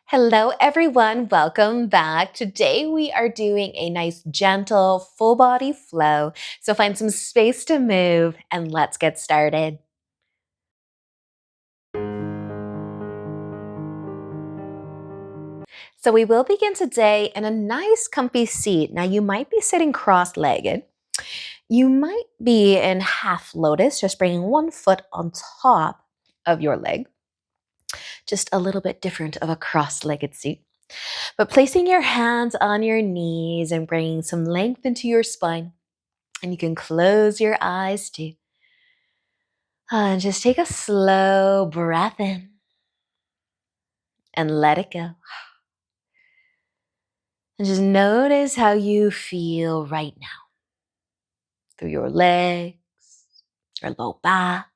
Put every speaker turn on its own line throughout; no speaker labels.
Hello, everyone. Welcome back. Today we are doing a nice, gentle, full body flow. So find some space to move and let's get started. So we will begin today in a nice, comfy seat. Now, you might be sitting cross legged. You might be in half lotus, just bringing one foot on top of your leg. Just a little bit different of a cross legged seat. But placing your hands on your knees and bringing some length into your spine. And you can close your eyes too. And just take a slow breath in and let it go. And just notice how you feel right now through your legs, your low back,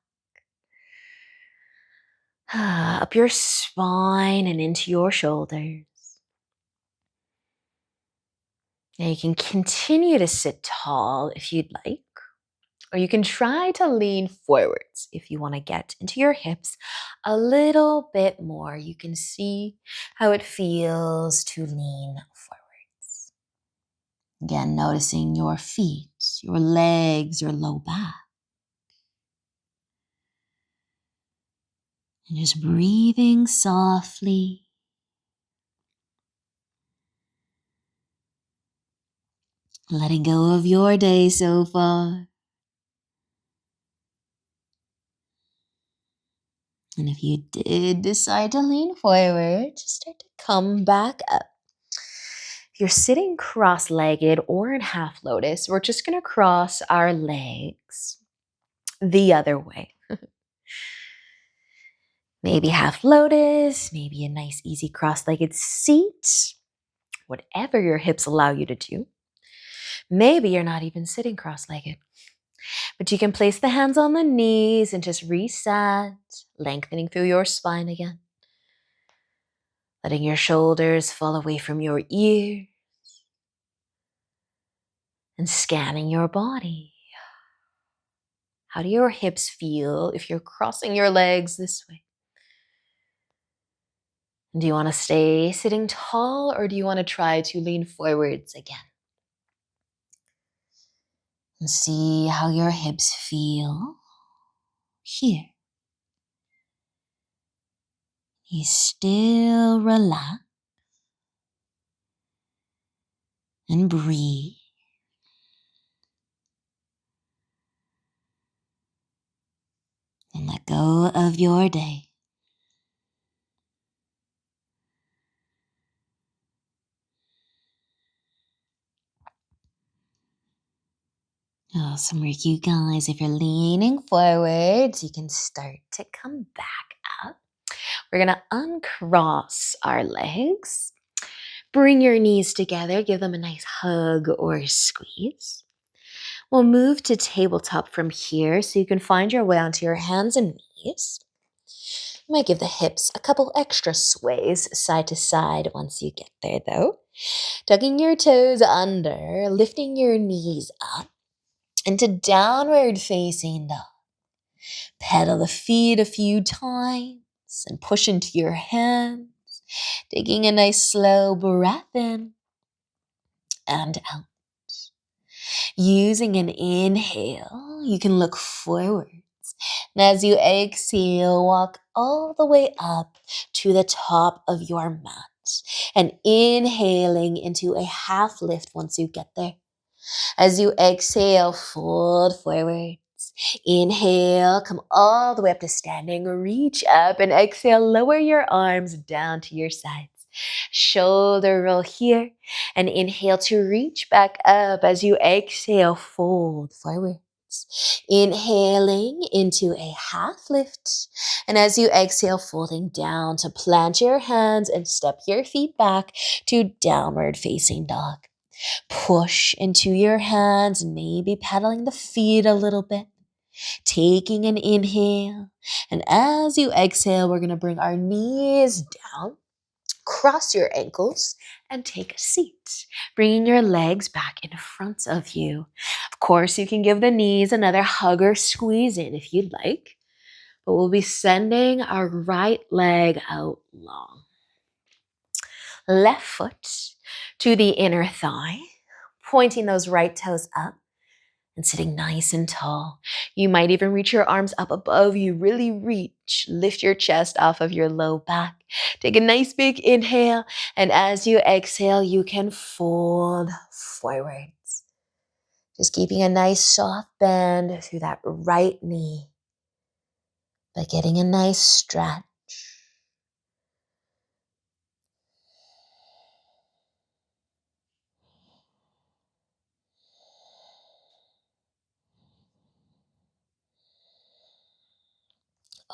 up your spine and into your shoulders. Now you can continue to sit tall if you'd like. Or you can try to lean forwards if you want to get into your hips a little bit more. You can see how it feels to lean forwards. Again, noticing your feet, your legs, your low back. And just breathing softly. Letting go of your day so far. And if you did decide to lean forward, just start to come back up. If you're sitting cross-legged or in half lotus, we're just going to cross our legs the other way. Maybe half lotus, maybe a nice easy cross-legged seat, whatever your hips allow you to do. Maybe you're not even sitting cross-legged. But you can place the hands on the knees and just reset, lengthening through your spine again. Letting your shoulders fall away from your ears. And scanning your body. How do your hips feel if you're crossing your legs this way? Do you want to stay sitting tall or do you want to try to lean forwards again? And see how your hips feel here. You still relax and breathe. And let go of your day. Awesome work, you guys. If you're leaning forwards, you can start to come back up. We're going to uncross our legs. Bring your knees together. Give them a nice hug or squeeze. We'll move to tabletop from here so you can find your way onto your hands and knees. You might give the hips a couple extra sways side to side once you get there though. Tucking your toes under, lifting your knees up into downward facing dog. Pedal the feet a few times and push into your hands. Taking a nice slow breath in and out. Using an inhale, you can look forwards. And as you exhale, walk all the way up to the top of your mat. And inhaling into a half lift once you get there. As you exhale, fold forwards. Inhale, come all the way up to standing. Reach up and exhale, lower your arms down to your sides. Shoulder roll here and inhale to reach back up. As you exhale, fold forwards. Inhaling into a half lift. And as you exhale, folding down to plant your hands and step your feet back to downward facing dog. Push into your hands, maybe pedaling the feet a little bit. Taking an inhale. And as you exhale, we're going to bring our knees down. Cross your ankles and take a seat, bringing your legs back in front of you. Of course, you can give the knees another hug or squeeze in if you'd like, but we'll be sending our right leg out long. Left foot to the inner thigh, pointing those right toes up and sitting nice and tall. You might even reach your arms up above you. Really reach. Lift your chest off of your low back. Take a nice big inhale. And as you exhale, you can fold forwards. Just keeping a nice soft bend through that right knee. By getting a nice stretch.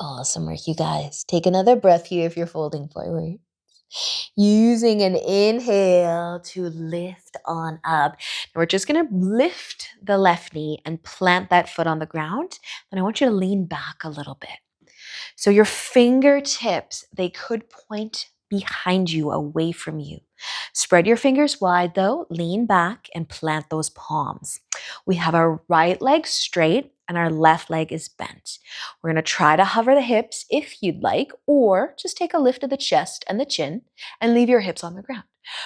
Awesome work, you guys. Take another breath here if you're folding forward. Using an inhale to lift on up. And we're just going to lift the left knee and plant that foot on the ground. And I want you to lean back a little bit. So your fingertips, they could point behind you, away from you. Spread your fingers wide though, lean back and plant those palms. We have our right leg straight and our left leg is bent. We're gonna try to hover the hips if you'd like, or just take a lift of the chest and the chin and leave your hips on the ground.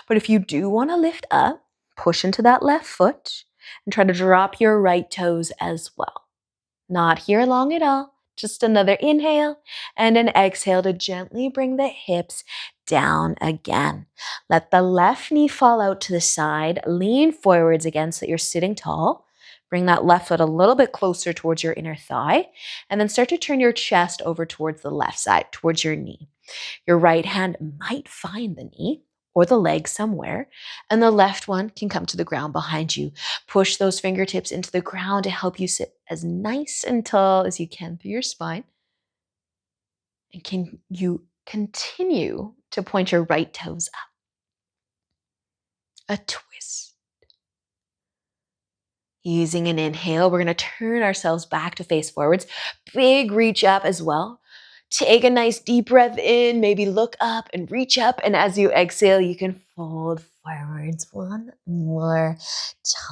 But if you do wanna lift up, push into that left foot and try to drop your right toes as well. Not here long at all. Just another inhale and an exhale to gently bring the hips down again. Let the left knee fall out to the side. Lean forwards again so that you're sitting tall. Bring that left foot a little bit closer towards your inner thigh. And then start to turn your chest over towards the left side, towards your knee. Your right hand might find the knee or the leg somewhere, and the left one can come to the ground behind you. Push those fingertips into the ground to help you sit as nice and tall as you can through your spine. And can you continue to point your right toes up? A twist. Using an inhale, we're going to turn ourselves back to face forwards. Big reach up as well. Take a nice deep breath in, maybe look up and reach up. And as you exhale, you can fold forwards one more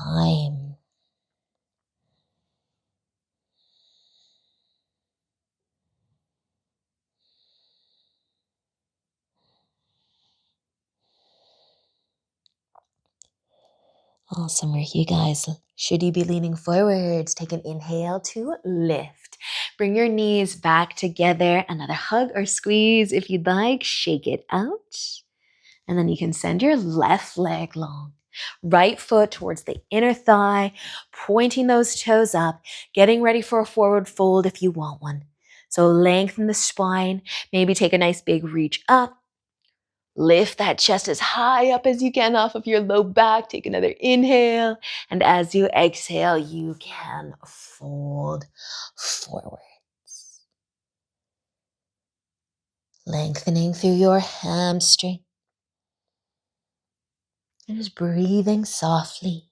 time. Awesome work, you guys. Should you be leaning forwards, take an inhale to lift. Bring your knees back together. Another hug or squeeze if you'd like. Shake it out. And then you can send your left leg long. Right foot towards the inner thigh, pointing those toes up, getting ready for a forward fold if you want one. So lengthen the spine, maybe take a nice big reach up. Lift that chest as high up as you can off of your low back. Take another inhale. And as you exhale, you can fold forwards. Lengthening through your hamstring. And just breathing softly.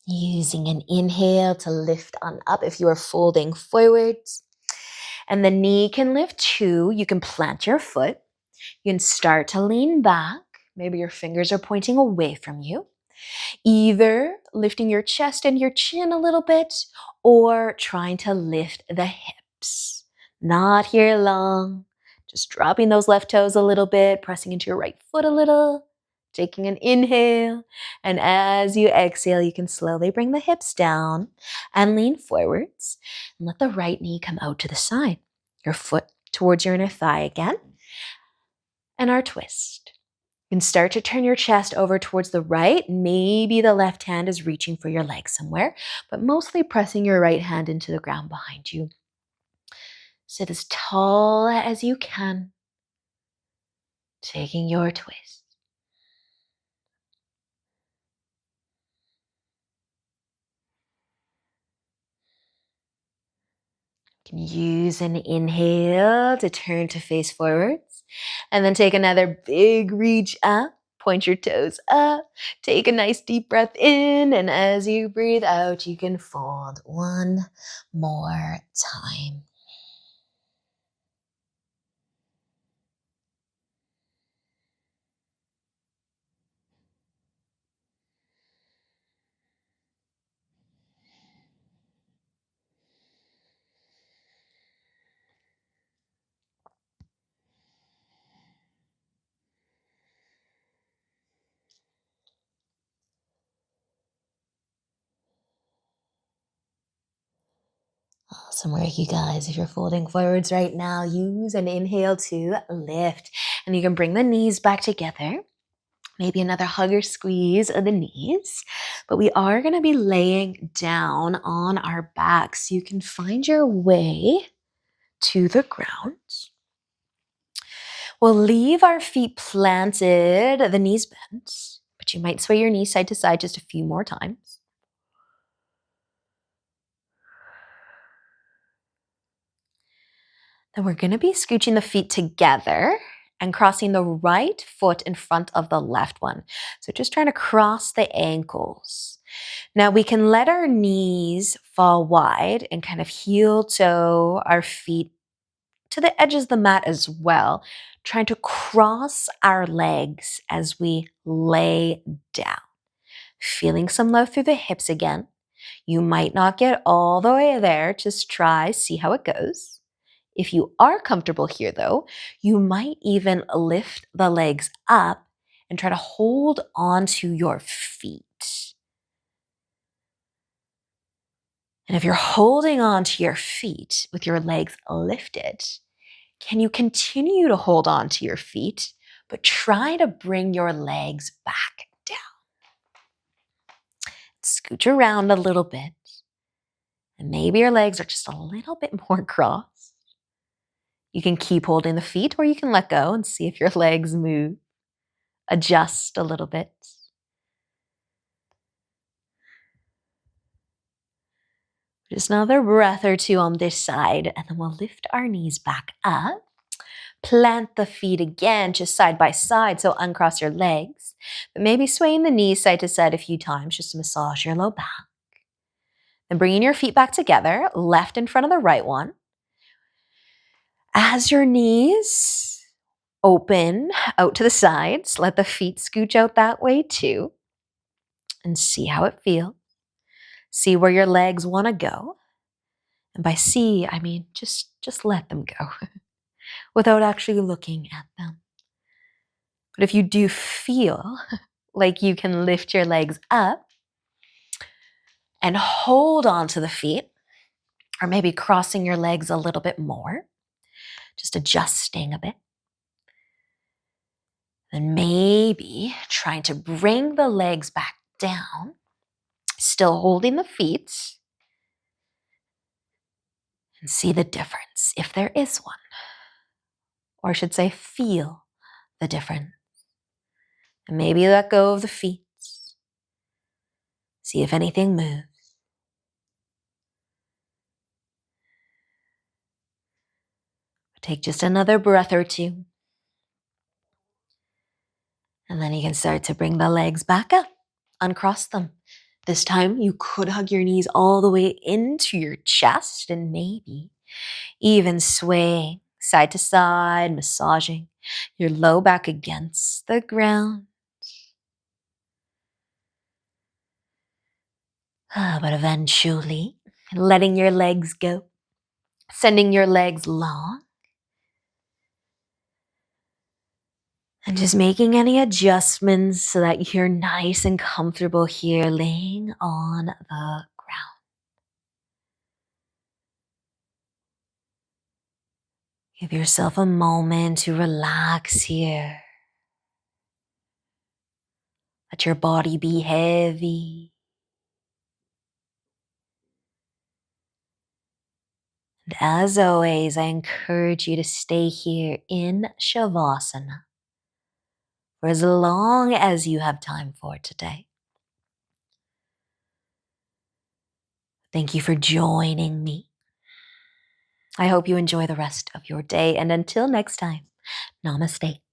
Using an inhale to lift on up if you are folding forwards. And the knee can lift too. You can plant your foot. You can start to lean back. Maybe your fingers are pointing away from you. Either lifting your chest and your chin a little bit or trying to lift the hips. Not here long. Just dropping those left toes a little bit, pressing into your right foot a little. Taking an inhale, and as you exhale, you can slowly bring the hips down and lean forwards. And let the right knee come out to the side. Your foot towards your inner thigh again. And our twist. You can start to turn your chest over towards the right. Maybe the left hand is reaching for your leg somewhere, but mostly pressing your right hand into the ground behind you. Sit as tall as you can, taking your twist. You can use an inhale to turn to face forwards, and then take another big reach up, point your toes up. Take a nice deep breath in, and as you breathe out, you can fold one more time. Awesome work, you guys. If you're folding forwards right now, use an inhale to lift. And you can bring the knees back together. Maybe another hug or squeeze of the knees. But we are going to be laying down on our backs. You can find your way to the ground. We'll leave our feet planted, the knees bent, but you might sway your knees side to side just a few more times. Then we're going to be scooching the feet together and crossing the right foot in front of the left one. So just trying to cross the ankles. Now we can let our knees fall wide and kind of heel toe our feet to the edges of the mat as well, trying to cross our legs as we lay down. Feeling some love through the hips again. You might not get all the way there. Just try, see how it goes. If you are comfortable here though, you might even lift the legs up and try to hold onto your feet. And if you're holding onto your feet with your legs lifted, can you continue to hold on to your feet, but try to bring your legs back down? Scooch around a little bit. And maybe your legs are just a little bit more crossed. You can keep holding the feet or you can let go and see if your legs move. Adjust a little bit. Just another breath or two on this side, and then we'll lift our knees back up. Plant the feet again, just side by side, so uncross your legs. But maybe swaying the knees side to side a few times just to massage your low back. Then bringing your feet back together, left in front of the right one. As your knees open out to the sides, let the feet scooch out that way too. And see how it feels. See where your legs want to go. And by see, I mean just let them go without actually looking at them. But if you do feel like you can lift your legs up and hold on to the feet, or maybe crossing your legs a little bit more, just adjusting a bit, then maybe trying to bring the legs back down, still holding the feet, and see the difference, if there is one. Or I should say, feel the difference. And maybe let go of the feet. See if anything moves. Take just another breath or two. And then you can start to bring the legs back up. Uncross them. This time you could hug your knees all the way into your chest and maybe even sway side to side, massaging your low back against the ground. But eventually, letting your legs go, sending your legs long, and just making any adjustments so that you're nice and comfortable here laying on the ground. Give yourself a moment to relax here. Let your body be heavy. And as always, I encourage you to stay here in Shavasana for as long as you have time for today. Thank you for joining me. I hope you enjoy the rest of your day. And until next time, namaste.